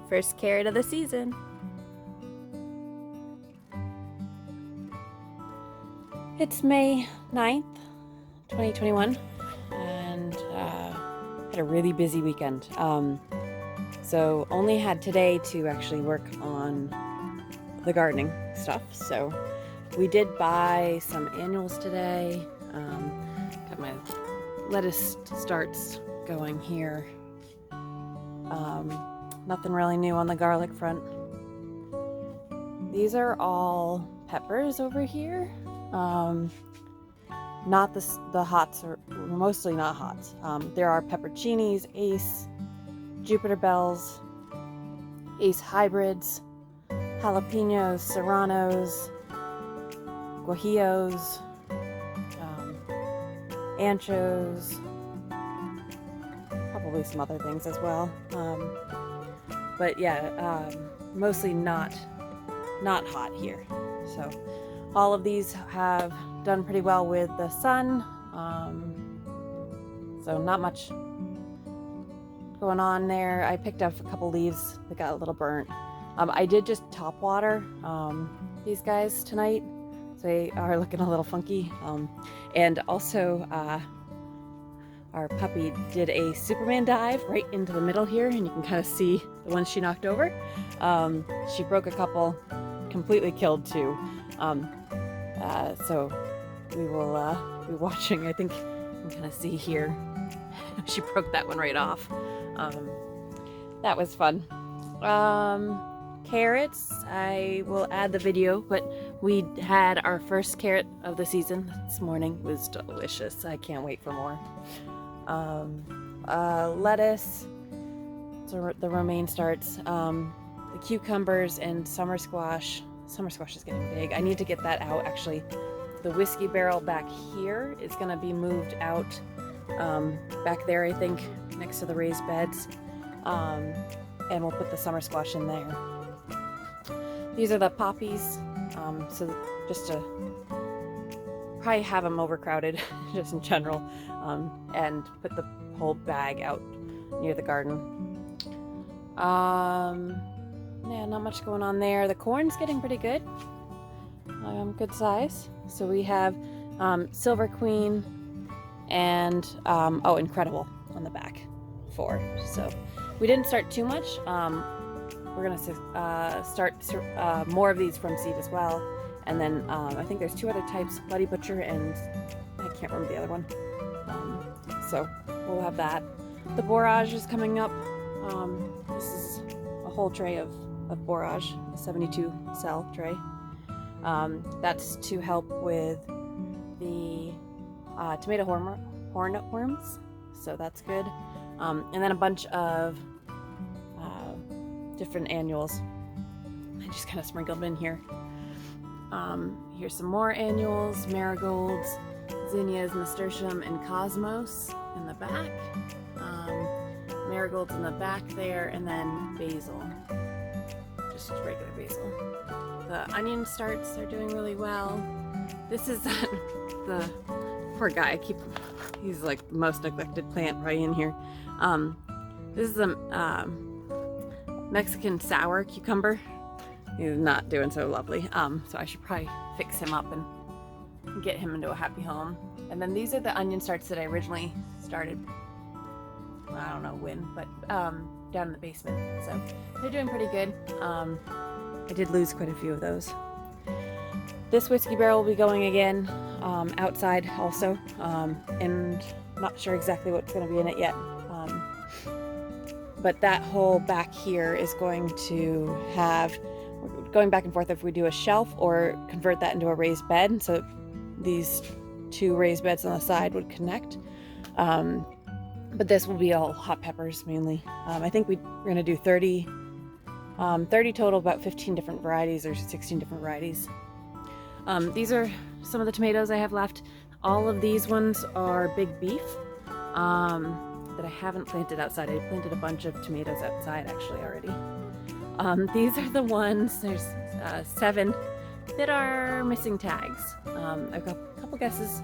First carrot of the season. It's May 9th, 2021, and had a really busy weekend. So only had today to actually work on the gardening stuff. So we did buy some annuals today. Got my lettuce starts going here. Nothing really new on the garlic front. These are all peppers over here. Not the hots, are mostly not hots. There are pepperoncinis, Ace, Jupiter Bells, Ace hybrids, jalapenos, serranos, guajillos, anchos, probably some other things as well. But yeah, mostly not hot here. So all of these have done pretty well with the sun. So not much going on there. I picked up a couple leaves that got a little burnt. I did just top water these guys tonight. So they are looking a little funky. And also our puppy did a Superman dive right into the middle here, and you can kind of see the ones she knocked over. She broke a couple, completely killed two. So we will be watching. I think you can kind of see here. She broke that one right off. That was fun. Carrots, I will add the video, but we had our first carrot of the season this morning. It was delicious. I can't wait for more. Lettuce, so the romaine starts, the cucumbers and summer squash. Summer squash is getting big. I need to get that out. Actually, the whiskey barrel back here is going to be moved out back there, I think, next to the raised beds, and we'll put the summer squash in there. These are the poppies, so just to probably have them overcrowded just in general, and put the whole bag out near the garden. Yeah, not much going on there. The corn's getting pretty good, good size. So we have Silver Queen and Incredible on the back, 4. So we didn't start too much. We're gonna start more of these from seed as well. And then I think there's 2 other types, Bloody Butcher and I can't remember the other one. So we'll have that. The borage is coming up. This is a whole tray of borage, a 72 cell tray. That's to help with the tomato hornworms, so that's good. And then a bunch of different annuals. I just kind of sprinkled them in here. Here's some more annuals, marigolds, zinnias, nasturtium, and cosmos in the back. Marigolds in the back there, and then basil, just regular basil. The onion starts are doing really well. This is the poor guy. He's like the most neglected plant right in here. This is a Mexican sour cucumber. He's not doing so lovely. So I should probably fix him up and get him into a happy home. And then these are the onion starts that I originally started. I don't know when, but down in the basement. So they're doing pretty good. I did lose quite a few of those. This whiskey barrel will be going again outside also, and not sure exactly what's going to be in it yet. But that whole back here is going to have, we're going back and forth if we do a shelf or convert that into a raised bed. So these 2 raised beds on the side would connect. But this will be all hot peppers mainly. I think we're going to do 30 total, about 15 different varieties or 16 different varieties. These are some of the tomatoes I have left. All of these ones are big beef that I haven't planted outside. I planted a bunch of tomatoes outside actually already. These are the ones, there's 7 that are missing tags. I've got a couple guesses.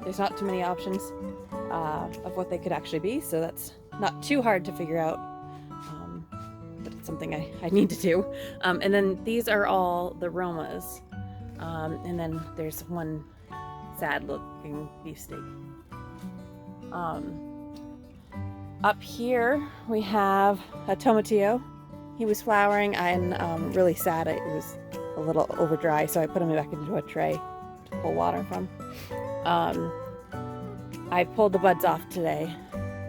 There's not too many options of what they could actually be, so that's not too hard to figure out. But something I need to do. And then these are all the Romas. And then there's one sad looking beefsteak. Up here we have a tomatillo. He was flowering and really sad. It was a little over dry, so I put him back into a tray to pull water from. I pulled the buds off today,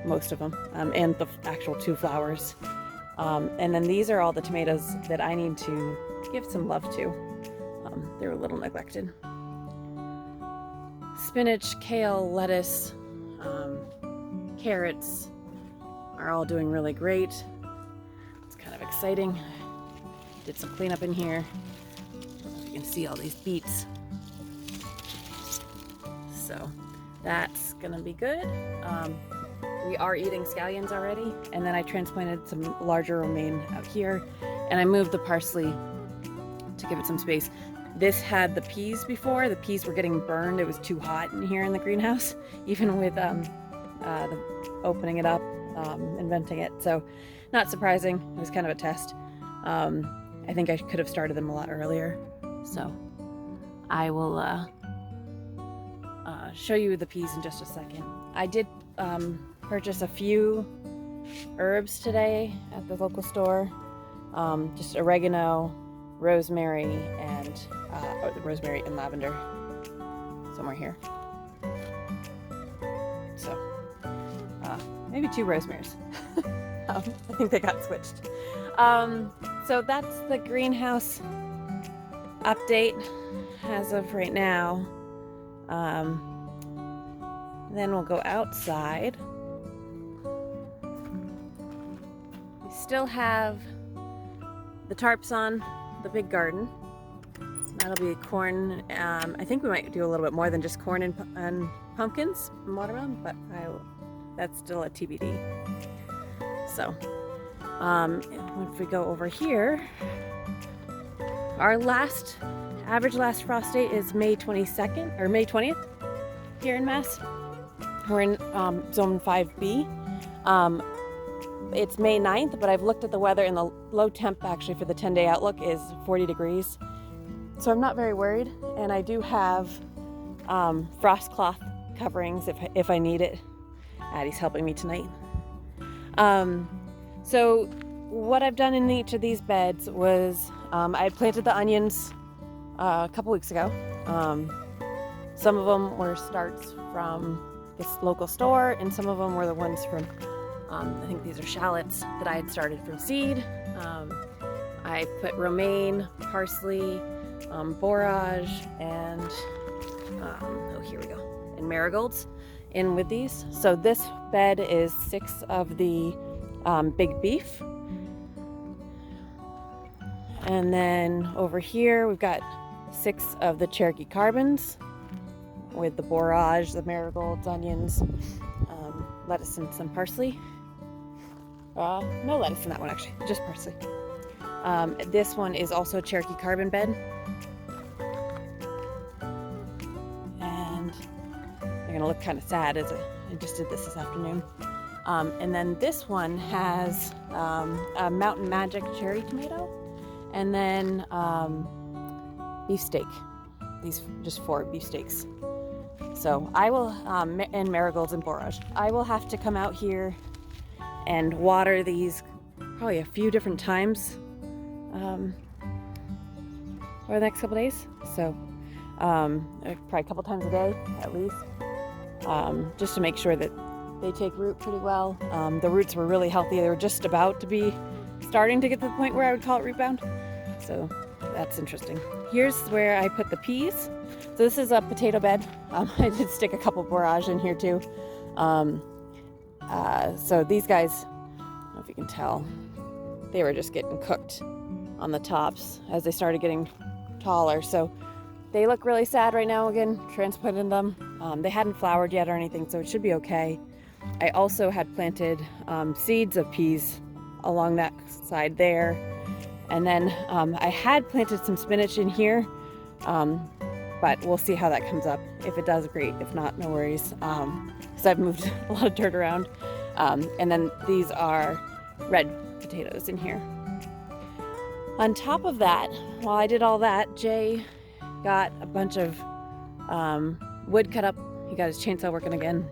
most of them, and the actual 2 flowers. And then these are all the tomatoes that I need to give some love to. They're a little neglected. Spinach, kale, lettuce, carrots are all doing really great. It's kind of exciting. Did some cleanup in here. I don't know if you can see all these beets. So that's gonna be good. We are eating scallions already, and then I transplanted some larger romaine out here, and I moved the parsley to give it some space. This had the peas before. The peas were getting burned. It was too hot in here in the greenhouse, even with the opening it up and venting it. So not surprising. It was kind of a test. I think I could have started them a lot earlier. So I will show you the peas in just a second. I did purchase a few herbs today at the local store. Just oregano, rosemary, and lavender. Somewhere here. So maybe 2 rosemaries. I think they got switched. So that's the greenhouse update as of right now. Then we'll go outside. We still have the tarps on the big garden. That'll be corn. I think we might do a little bit more than just corn and pumpkins and watermelon, but that's still a TBD. So if we go over here, our average last frost date is May 22nd or May 20th here in Mass. We're in zone 5b. It's May 9th, but I've looked at the weather, and the low temp actually for the 10-day outlook is 40 degrees. So I'm not very worried, and I do have frost cloth coverings if I need it. Addie's helping me tonight. So what I've done in each of these beds was I planted the onions a couple weeks ago. Some of them were starts from this local store, and some of them were the ones from I think these are shallots that I had started from seed. I put romaine, parsley, borage, and here we go, and marigolds in with these. So this bed is 6 of the big beef, and then over here we've got 6 of the Cherokee carbons with the borage, the marigolds, onions, lettuce, and some parsley. No lettuce in that one, actually, just parsley. This one is also a Cherokee carbon bed. And they're gonna look kind of sad as I just did this afternoon. And then this one has a Mountain Magic cherry tomato, and then beefsteak. These just 4 beefsteaks. So I will, and marigolds and borage. I will have to come out here and water these probably a few different times over the next couple days. So probably a couple times a day at least, just to make sure that they take root pretty well. The roots were really healthy. They were just about to be starting to get to the point where I would call it root bound. So that's interesting. Here's where I put the peas. So this is a potato bed. I did stick a couple borage in here too. So these guys, I don't know if you can tell, they were just getting cooked on the tops as they started getting taller. So they look really sad right now. Again, transplanted them. They hadn't flowered yet or anything, so it should be okay. I also had planted seeds of peas along that side there. And then I had planted some spinach in here, but we'll see how that comes up. If it does, great. If not, no worries, because I've moved a lot of dirt around. And then these are red potatoes in here. On top of that, while I did all that, Jay got a bunch of wood cut up. He got his chainsaw working again.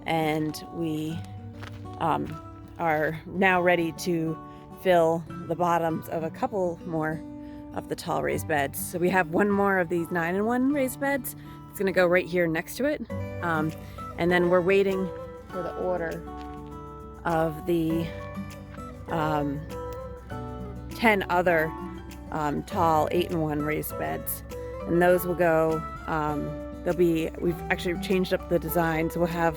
And we are now ready to fill the bottoms of a couple more of the tall raised beds. So we have one more of these 9-in-1 raised beds. It's gonna go right here next to it. And then we're waiting for the order of the 10 other tall 8-in-1 raised beds. And those will go, we've actually changed up the design, so we'll have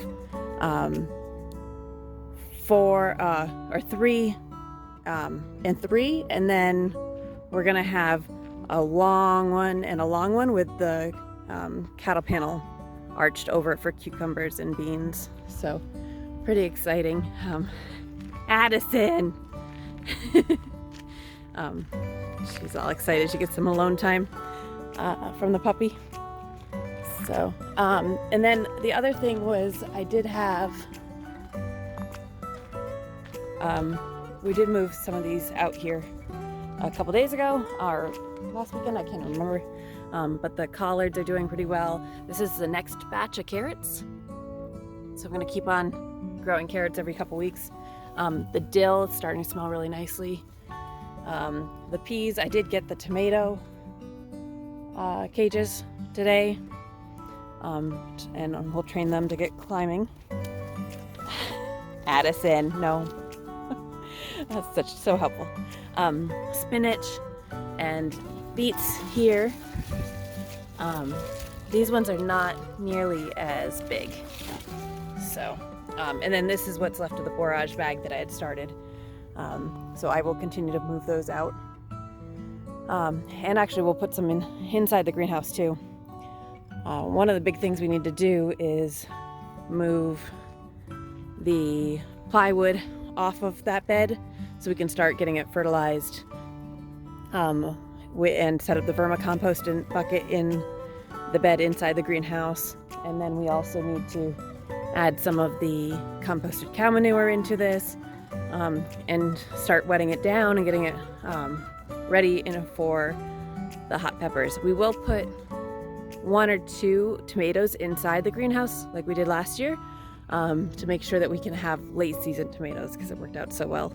3 and 3, and then we're gonna have a long one and a long one with the cattle panel arched over it for cucumbers and beans. So pretty exciting. Addison she's all excited. She gets some alone time from the puppy. So and then the other thing was I did have we did move some of these out here a couple days ago or last weekend, I can't remember. But the collards are doing pretty well. This is the next batch of carrots. So I'm gonna keep on growing carrots every couple weeks. The dill is starting to smell really nicely. The peas, I did get the tomato cages today. And we'll train them to get climbing. Addison, no. That's so helpful. Spinach and beets here. These ones are not nearly as big. So, and then this is what's left of the borage bag that I had started. So I will continue to move those out. And actually we'll put some inside the greenhouse too. One of the big things we need to do is move the plywood off of that bed so we can start getting it fertilized and set up the vermicompost bucket in the bed inside the greenhouse. And then we also need to add some of the composted cow manure into this and start wetting it down and getting it ready for the hot peppers. We will put 1 or 2 tomatoes inside the greenhouse like we did last year to make sure that we can have late season tomatoes because it worked out so well.